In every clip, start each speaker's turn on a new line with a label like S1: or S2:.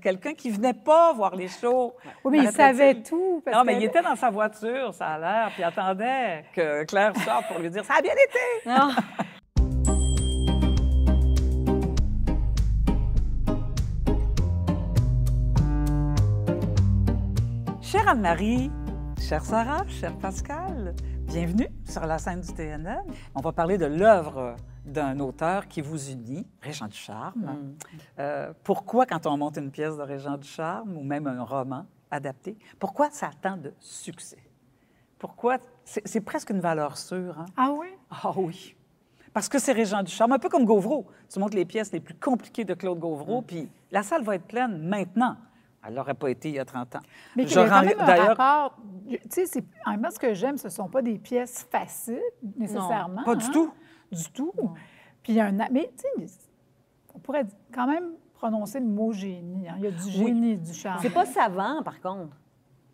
S1: Quelqu'un qui venait pas voir les shows.
S2: Oui, mais il savait tout.
S1: Non, mais il était dans sa voiture, ça a l'air, puis il attendait que Claire sorte pour lui dire « Ça a bien été! »
S3: Non.
S1: Chère Anne-Marie, chère Sarah, cher Pascal, bienvenue sur la scène du TNM. On va parler de l'œuvre d'un auteur qui vous unit, Régent Ducharme. Pourquoi, quand on monte une pièce de Régent Ducharme, ou même un roman adapté, pourquoi ça a tant de succès? Pourquoi? C'est presque une valeur sûre. Hein?
S2: Ah oui?
S1: Ah oui. Parce que c'est Régent Ducharme, un peu comme Gauvreau. Tu montres les pièces les plus compliquées de Claude Gauvreau, puis la salle va être pleine maintenant. Elle n'aurait pas été il y a 30 ans.
S2: Mais il y a quand même un rapport... Tu sais, en même temps, ce que j'aime, ce ne sont pas des pièces faciles, nécessairement.
S1: Non, pas du tout.
S2: Du tout. Puis il y a un... Mais, tu sais, on pourrait quand même prononcer le mot génie. Hein. Il y a du génie et du charme.
S3: C'est pas savant, par contre.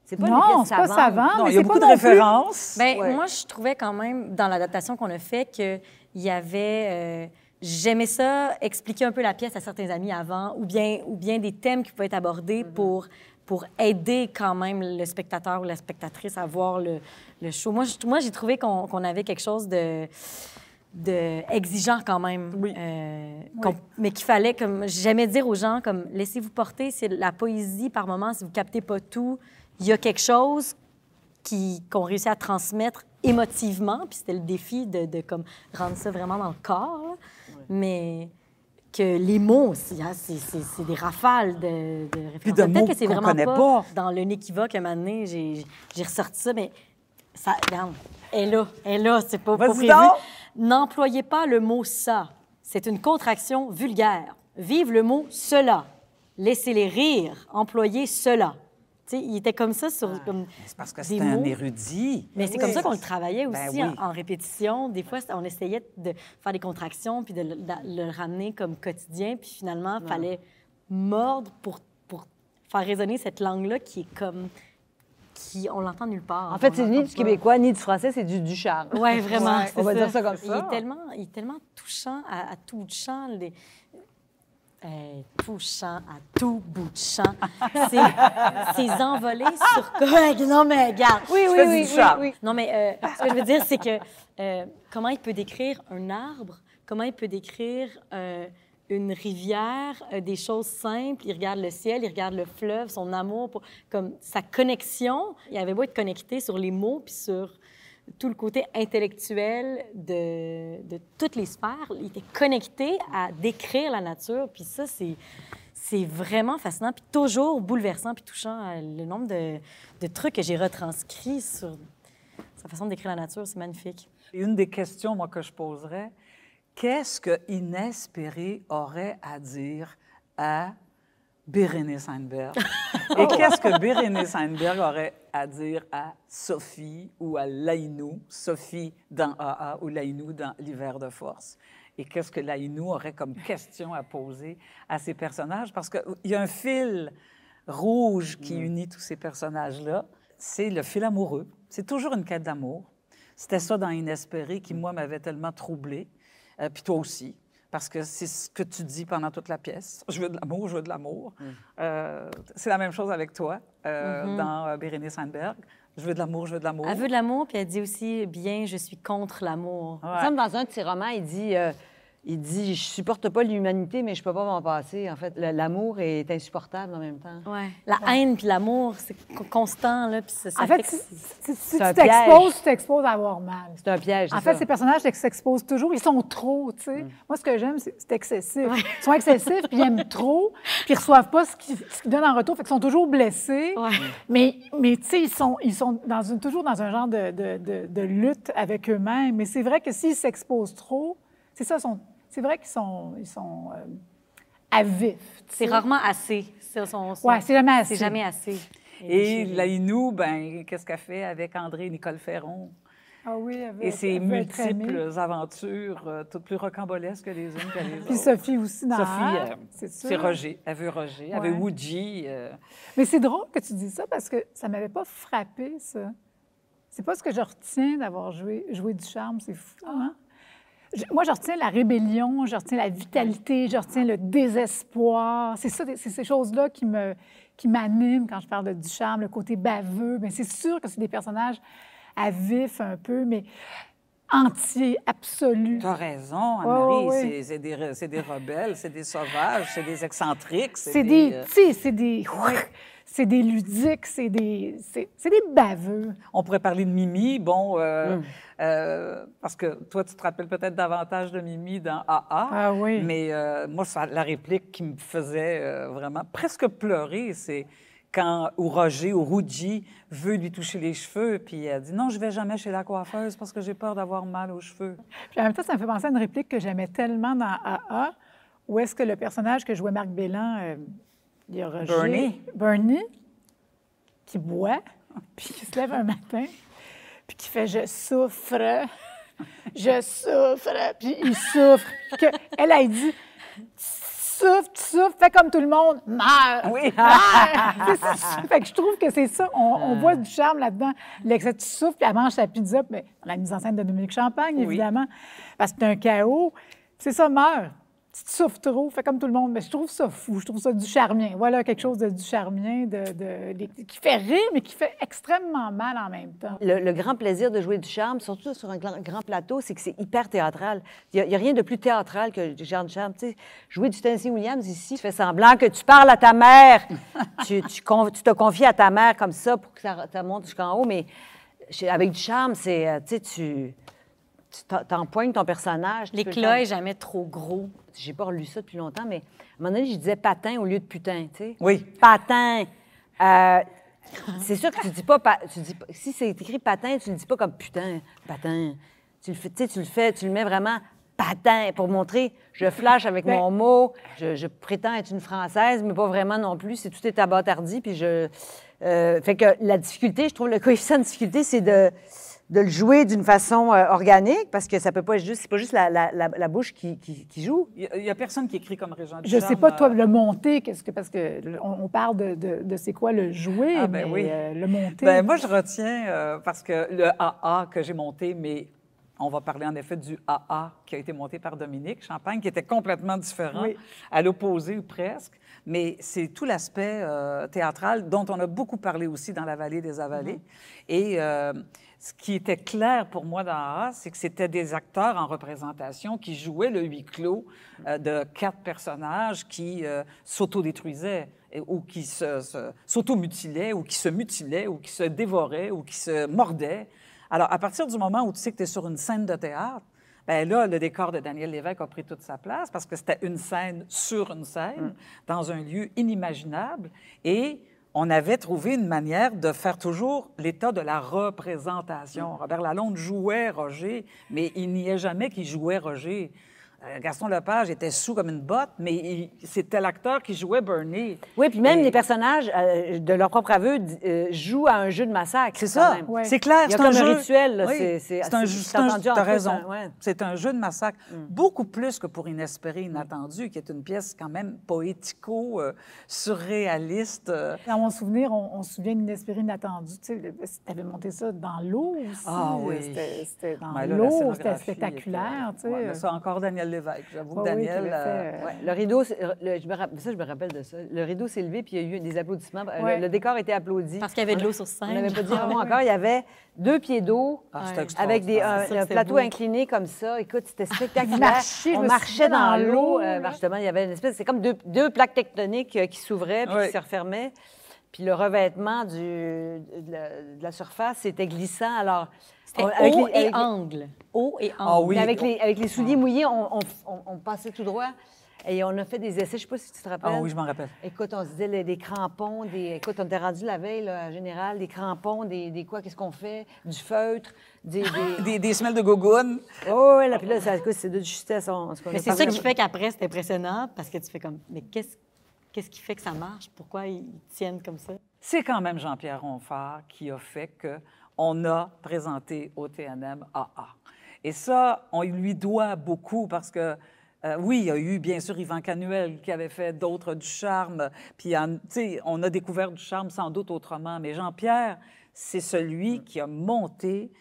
S2: C'est pas non, c'est pas savant.
S1: Non,
S2: mais
S1: il y a beaucoup de références.
S3: Bien, moi, je trouvais quand même, dans l'adaptation qu'on a fait, qu'il y avait... J'aimais ça, expliquer un peu la pièce à certains amis avant, ou bien des thèmes qui pouvaient être abordés pour aider quand même le spectateur ou la spectatrice à voir le show. Moi j'ai trouvé qu'on avait quelque chose de exigeant quand même,
S1: oui.
S3: mais qu'il fallait, comme j'aimais dire aux gens, comme laissez-vous porter, c'est la poésie par moment, si vous captez pas tout, il y a quelque chose qu'on réussit à transmettre émotivement, puis c'était le défi de comme rendre ça vraiment dans le corps, là. Mais que les mots aussi, hein, c'est des rafales de références. Peut-être que c'est vraiment pas dans l'uniquivoque, un moment donné, j'ai ressorti ça, mais ça, regarde, elle est là, c'est pas prévu. N'employez pas le mot « ça ». C'est une contraction vulgaire. Vive le mot « cela ». Laissez-les rire. Employez « cela ». Il était comme ça sur
S1: c'est parce que c'était un érudit.
S3: Mais c'est comme ça qu'on le travaillait aussi en répétition. Des fois, on essayait de faire des contractions puis de le ramener comme quotidien. Puis finalement, il fallait mordre pour faire résonner cette langue-là qui est comme... on l'entend nulle part.
S4: En fait, c'est ni du québécois, ni du français, c'est du Ducharme.
S3: Oui, vraiment.
S4: Ouais, on va dire ça comme ça.
S3: Il est tellement touchant à tout bout de champ. Touchant à tout bout de champ. Ces envolées sur... Non, mais regarde.
S4: Oui.
S3: Non, mais ce que je veux dire, c'est que comment il peut décrire un arbre, comment il peut décrire une rivière, des choses simples. Il regarde le ciel, il regarde le fleuve, son amour, comme sa connexion. Il avait beau être connecté sur les mots puis sur tout le côté intellectuel de toutes les sphères. Il était connecté à décrire la nature, puis ça, c'est vraiment fascinant, puis toujours bouleversant, puis touchant. Le nombre de trucs que j'ai retranscrits sur sa façon de décrire la nature, c'est magnifique.
S1: Une des questions, moi, que je poserais, qu'est-ce que Inès Péré aurait à dire à Bérénice Heimberg? Et qu'est-ce que Bérénice Heimberg aurait à dire à Sophie ou à Laïnou, Sophie dans AA ou Laïnou dans L'hiver de force? Et qu'est-ce que Laïnou aurait comme question à poser à ces personnages? Parce qu'il y a un fil rouge qui unit tous ces personnages-là, c'est le fil amoureux. C'est toujours une quête d'amour. C'était ça dans Inès Péré qui, moi, m'avait tellement troublée. Puis toi aussi. Parce que c'est ce que tu dis pendant toute la pièce. Je veux de l'amour, je veux de l'amour. C'est la même chose avec toi dans Bérénice Heimberg. Je veux de l'amour, je veux de l'amour.
S3: Elle veut de l'amour, puis elle dit aussi, bien, je suis contre l'amour.
S4: Ouais. Comme dans un de ses romans, il dit, je supporte pas l'humanité, mais je peux pas m'en passer. En fait, l'amour est insupportable en même temps.
S3: Oui. La haine puis l'amour, c'est constant, là, puis ça
S2: en fait, si tu t'exposes à avoir mal.
S4: C'est un piège,
S2: En fait, ces personnages s'exposent toujours. Ils sont trop, tu sais. Moi, ce que j'aime, c'est excessif. Ouais. Ils sont excessifs, puis ils aiment trop, puis ils reçoivent pas ce qu'ils donnent en retour, fait qu'ils sont toujours blessés. Ouais. Mais tu sais, ils sont toujours dans un genre de lutte avec eux-mêmes. Mais c'est vrai que s'ils s'exposent trop, c'est ça, c'est vrai qu'ils sont à vif.
S3: C'est rarement assez.
S2: Oui, c'est jamais assez.
S3: C'est jamais assez.
S1: Et Laïnou, ben, qu'est-ce qu'elle fait avec André et Nicole Ferron?
S2: Ah oui,
S1: et ses multiples aventures, toutes plus rocambolesques que les unes que les autres.
S2: Puis Sophie aussi, dans
S1: Sophie, c'est Roger. Elle veut Roger. Elle veut Woody.
S2: Mais c'est drôle que tu dises ça parce que ça ne m'avait pas frappé, ça. C'est pas ce que je retiens d'avoir joué Ducharme. C'est fou, hein? Moi, je retiens la rébellion, je retiens la vitalité, je retiens le désespoir. C'est ça, c'est ces choses-là qui m'animent quand je parle de Ducharme, le côté baveux. Bien, c'est sûr que c'est des personnages à vif un peu, mais entiers, absolus.
S1: Tu as raison, Anne-Marie.
S2: Oui.
S1: C'est des rebelles, c'est des sauvages, c'est des excentriques.
S2: C'est des... Tu sais, c'est des... C'est des ludiques, c'est des baveux.
S1: On pourrait parler de Mimi, bon, parce que toi, tu te rappelles peut-être davantage de Mimi dans AA.
S2: Ah oui.
S1: Mais moi, la réplique qui me faisait vraiment presque pleurer, c'est quand Roger ou Ruggie veut lui toucher les cheveux, puis elle dit « Non, je vais jamais chez la coiffeuse parce que j'ai peur d'avoir mal aux cheveux. »
S2: Puis en même temps, ça me fait penser à une réplique que j'aimais tellement dans AA, où est-ce que le personnage que jouait Marc Bélan... il y a Roger, Bernie, qui boit, puis qui se lève un matin, puis qui fait « Je souffre, je souffre », puis il souffre. Puis elle a dit « Tu souffres, fais comme tout le monde, meurs,
S1: Oui.
S2: meurs. » Fait que je trouve que c'est ça, on voit du charme là-dedans. L'excès, tu souffres, puis elle mange sa pizza, mais la mise en scène de Dominique Champagne, évidemment, parce que c'est un chaos. C'est ça, meurs. Tu te souffres trop, fais comme tout le monde. Mais je trouve ça fou, je trouve ça ducharmien. Voilà quelque chose de ducharmien, qui fait rire, mais qui fait extrêmement mal en même temps.
S4: Le grand plaisir de jouer du charme, surtout sur un grand plateau, c'est que c'est hyper théâtral. Il n'y a rien de plus théâtral que du genre de charme. Tu sais, jouer du Tennessee Williams ici, tu fais semblant que tu parles à ta mère. tu te confies à ta mère comme ça pour que ça monte jusqu'en haut. Mais avec du charme, c'est, tu t'empoignes ton personnage.
S3: L'éclat n'est jamais trop gros.
S4: J'ai pas relu ça depuis longtemps, mais à un moment donné, je disais patin au lieu de putain, tu sais.
S1: Oui.
S4: Patin. C'est sûr que tu dis pas... si c'est écrit patin, tu le dis pas comme putain, patin. Tu le fais, tu le mets vraiment patin pour montrer, je flash avec mon mot, je prétends être une Française, mais pas vraiment non plus. Tout est abattardi, puis fait que la difficulté, je trouve, le coefficient de difficulté, c'est de le jouer d'une façon organique, parce que ça peut pas être juste, c'est pas juste la bouche qui joue.
S1: Il y a personne qui écrit comme Régent
S2: Je
S1: Ducharme.
S2: sais pas, toi, le monter, parce que on parle de c'est quoi le jouer, mais
S1: oui.
S2: Le monter...
S1: Bien, moi, je retiens, parce que le AA que j'ai monté, mais on va parler en effet du AA qui a été monté par Dominique Champagne, qui était complètement différent, à l'opposé ou presque. Mais c'est tout l'aspect théâtral dont on a beaucoup parlé aussi dans La Vallée des Avalées. Et ce qui était clair pour moi dans AA, c'est que c'était des acteurs en représentation qui jouaient le huis clos de 4 personnages qui s'autodétruisaient ou qui s'automutilaient ou qui se mutilaient ou qui se dévoraient ou qui se mordaient. Alors, à partir du moment où tu sais que tu es sur une scène de théâtre, bien là, le décor de Daniel Lévesque a pris toute sa place parce que c'était une scène sur une scène, dans un lieu inimaginable. Et on avait trouvé une manière de faire toujours l'état de la représentation. Robert Lalonde jouait Roger, mais il n'y a jamais qui jouait Roger. Gaston Lepage était sous comme une botte, mais c'était l'acteur qui jouait Bernie.
S4: Oui, puis même les personnages, de leur propre aveu, jouent à un jeu de massacre.
S1: C'est ça,
S2: ouais.
S1: C'est clair.
S4: Il y a comme un rituel. Là,
S1: oui.
S4: C'est un jeu,
S1: t'as raison. C'est un jeu de massacre. Beaucoup plus que pour Inespéré, Inattendu, qui est une pièce quand même poético-surréaliste.
S2: Dans mon souvenir, on se souvient d'Inespéré, Inattendu. Tu avais monté ça dans l'eau aussi.
S1: Ah oui.
S2: C'était dans
S1: Ben là,
S2: l'eau, c'était spectaculaire. Tu sais.
S1: Ouais, mais ça, encore Daniel Lévesque. J'avoue que Daniel...
S4: Le rideau, je me rappelle de ça. Le rideau s'est levé, puis il y a eu des applaudissements. Le décor était applaudi.
S3: Parce qu'il y avait de l'eau sur scène.
S4: On n'avait pas dit un mot encore. Il y avait 2 pieds d'eau avec un plateau incliné comme ça. Écoute, c'était spectaculaire. On marchait dans l'eau. Justement, il y avait une espèce... C'est comme deux plaques tectoniques qui s'ouvraient puis qui se refermaient. Puis le revêtement de la surface était glissant. Alors...
S3: C'était haut et angle. Haut et angle.
S1: Ah oui.
S4: Avec les souliers mouillés, on passait tout droit. Et on a fait des essais, je ne sais pas si tu te rappelles.
S1: Ah oui, je m'en rappelle.
S4: Écoute, on se disait des crampons, écoute, on était rendu la veille, là, en général, des crampons, des quoi, qu'est-ce qu'on fait? Du feutre,
S1: des semelles de gogoune.
S4: Oh, oui, là, puis là, c'est de justesse.
S3: Mais c'est ça qui fait qu'après, c'est impressionnant, parce que tu fais comme, mais qu'est-ce qui fait que ça marche? Pourquoi ils tiennent comme ça?
S1: C'est quand même Jean-Pierre Ronfart qui a fait qu'on a présenté au TNM AA. Et ça, on lui doit beaucoup parce que Oui, il y a eu, bien sûr, Yvan Canuel qui avait fait d'autres du charme. Puis, tu sais, on a découvert du charme sans doute autrement. Mais Jean-Pierre, c'est celui qui a monté,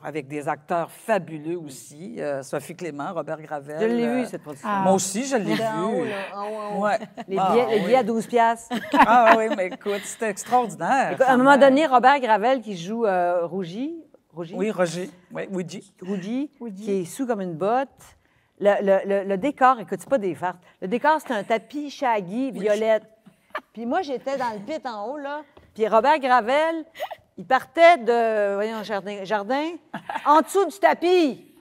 S1: avec des acteurs fabuleux aussi. Sophie Clément, Robert Gravel.
S4: Je l'ai vu, cette production.
S1: Moi aussi, je l'ai
S4: En haut,
S1: vu.
S4: là.
S1: Ouais.
S4: Les
S1: Ah,
S4: billets, les
S1: oui.
S4: billets à 12 piastres.
S1: Ah oui, mais écoute, c'était extraordinaire.
S4: Écoute, à un moment donné, Robert Gravel qui joue Rougy.
S1: Oui, Roger. Oui, Ouija.
S4: Rougy, qui est sous comme une botte. Le décor, écoute, c'est pas des farces. Le décor, c'est un tapis shaggy, violette. Puis moi, j'étais dans le pit en haut, là. Puis Robert Gravel, il partait de, voyons, jardin, en dessous du tapis.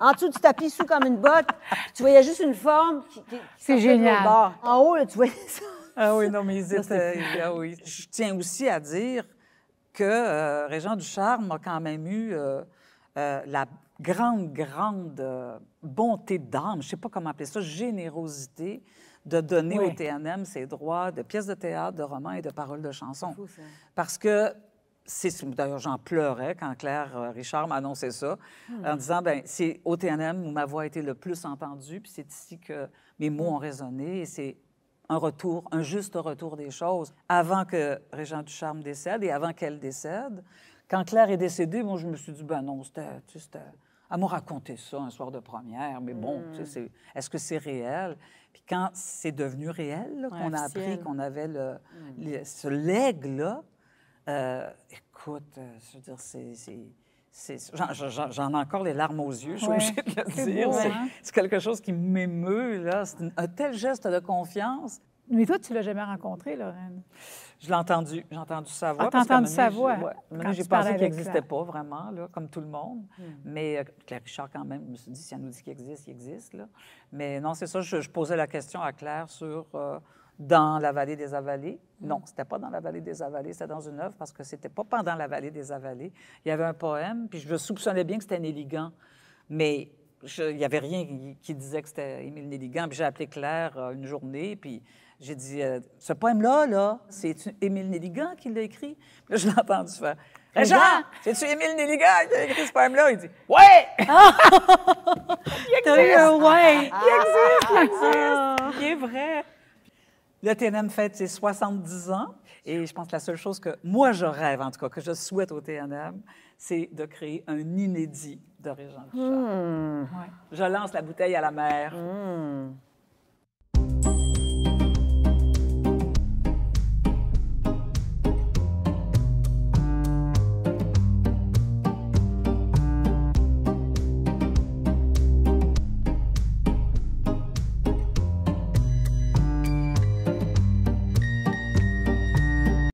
S4: En dessous du tapis, sous comme une botte. Tu voyais juste une forme qui
S2: C'est
S4: sortait de l'autre
S2: génial.
S4: bord. En haut, là, tu voyais ça.
S1: Ah oui, non, mais ils étaient... Ah oui. Je tiens aussi à dire que Régent Ducharme a quand même eu la grande bonté d'âme, je ne sais pas comment appeler ça, générosité, de donner
S2: Oui.
S1: au TNM ses droits de pièces de théâtre, de romans et de paroles de chansons.
S4: fou, ça.
S1: Parce que, d'ailleurs, j'en pleurais quand Claire Richard m'a annoncé ça, en disant, ben c'est au TNM où ma voix a été le plus entendue, puis c'est ici que mes mots ont résonné, et c'est un juste retour des choses. Avant que Régent Ducharme décède et avant qu'elle décède, quand Claire est décédée, moi, je me suis dit, ben non, c'était... Elle m'a raconté ça un soir de première, mais bon, tu sais, est-ce que c'est réel? Puis quand c'est devenu réel, là, qu'on a appris
S3: officiel.
S1: qu'on avait ce legs-là, écoute, je veux dire, j'en ai encore les larmes aux yeux, je suis
S2: Ouais.
S1: obligée de le
S2: C'est
S1: dire.
S2: beau,
S1: C'est
S2: hein?
S1: c'est quelque chose qui m'émeut, là. C'est un tel geste de confiance.
S2: Mais toi, tu l'as jamais rencontré, Lorraine.
S1: Je l'ai entendu, j'ai entendu sa voix.
S2: Ah, t'as
S1: parce qu'à un
S2: entendu
S1: moment
S2: sa
S1: donné,
S2: voix,
S1: ouais, à un moment
S2: quand
S1: donné, j'ai
S2: tu parlais
S1: pensé qu'il
S2: avec
S1: n'existait
S2: Claire.
S1: pas vraiment, là, comme tout le monde. Mais Claire Richard, quand même, je me suis dit, si elle nous dit qu'il existe, il existe. Là. Mais non, c'est ça, je posais la question à Claire sur dans la vallée des Avalées. Non, c'était pas dans la vallée des Avalées, c'était dans une œuvre parce que c'était pas pendant la vallée des Avalées. Il y avait un poème, puis je soupçonnais bien que c'était Néligan. Mais il n'y avait rien qui disait que c'était Émile Néligan. Puis j'ai appelé Claire une journée, puis j'ai dit, ce poème-là, là, c'est Émile Néligan qui l'a écrit? Puis là, je l'ai entendu faire. Régent, c'est-tu Émile Néligan qui a écrit ce poème-là? Il dit, ouais!
S3: T'as eu un ouais!
S1: Il est vrai. Le TNM fête ses 70 ans et je pense que la seule chose que moi, je rêve, en tout cas, que je souhaite au TNM, c'est de créer un inédit de Régent Ducharme. Je lance la bouteille à la mer.